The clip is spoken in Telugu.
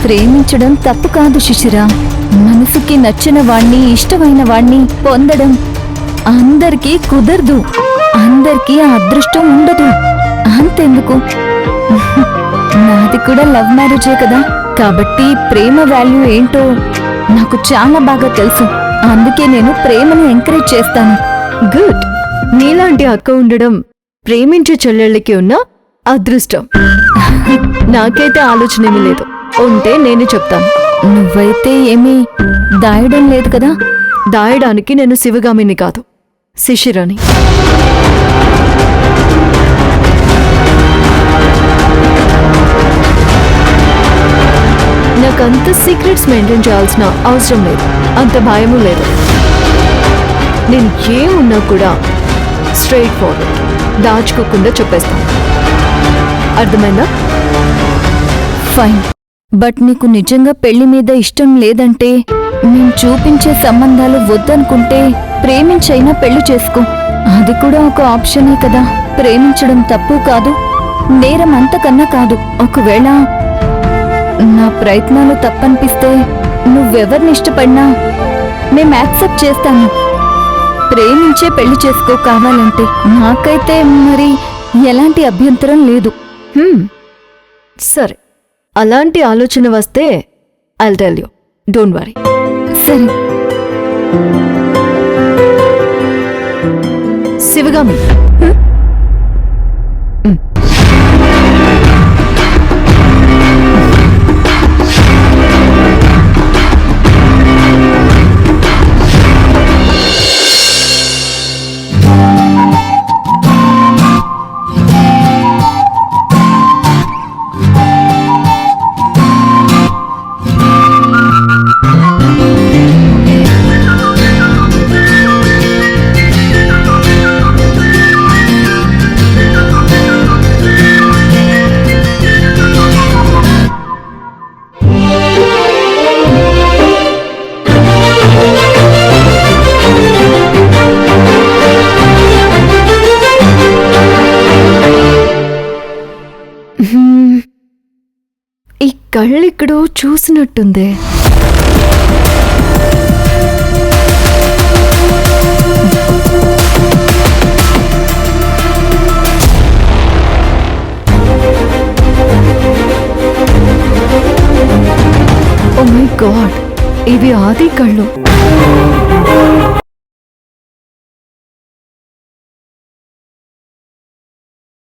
ప్రేమించడం తప్పు కాదు శిశిరా. మనసుకి నచ్చిన వాణ్ణి, ఇష్టమైన వాణ్ణి పొందడం అందరికీ కుదరదు. అందరికీ ఆ అదృష్టం ఉండదు. అంతెందుకు, నాది కూడా లవ్ మ్యారేజే కదా. కాబట్టి ప్రేమ వాల్యూ ఏంటో నాకు చాలా బాగా తెలుసు. అందుకే నేను ప్రేమను ఎంకరేజ్ చేస్తాను. గుడ్. నీలాంటి అక్క ఉండడం ప్రేమించే చెల్లెళ్ళకి ఉన్న అదృష్టం. నాకైతే ఆలోచన ఏమీ లేదు. ఉంటే నేను చెప్తాను. నువ్వైతే ఏమీ దాయడం లేదు కదా? దాయడానికి నేను శివగామిని కాదు, శిశిరని. నాకంత సీక్రెట్స్ మెయింటైన్ చేయాల్సిన అవసరం లేదు, అంత భయము లేదు. నేను ఏమున్నా కూడా స్ట్రైట్ ఫార్వర్డ్, దాచుకోకుండా చెప్పేస్తాను. అర్థమైందా? ఫైన్. బట్ నీకు నిజంగా పెళ్లి మీద ఇష్టం లేదంటే, నేను చూపించే సంబంధాలు వద్దనుకుంటే ప్రేమించైనా పెళ్లి చేసుకో. అది కూడా ఒక ఆప్షనే కదా. ప్రేమించడం తప్పు కాదు, నేరం అంతకన్నా కాదు. ఒకవేళ నా ప్రయత్నాలు తప్పనిపిస్తే నువ్వెవరిని ఇష్టపడినా మేము యాక్సెప్ట్ చేస్తాను. ప్రేమించే పెళ్లి చేసుకో కావాలంటే. నాకైతే మరి ఎలాంటి అభ్యంతరం లేదు. సరే, అలాంటి ఆలోచన వస్తే I'll tell you, don't worry. సరే. శివగామి, ఈ కళ్ళెక్కడో చూసినట్టుందే. ఓ మై గాడ్, ఇవి ఆది కళ్ళు.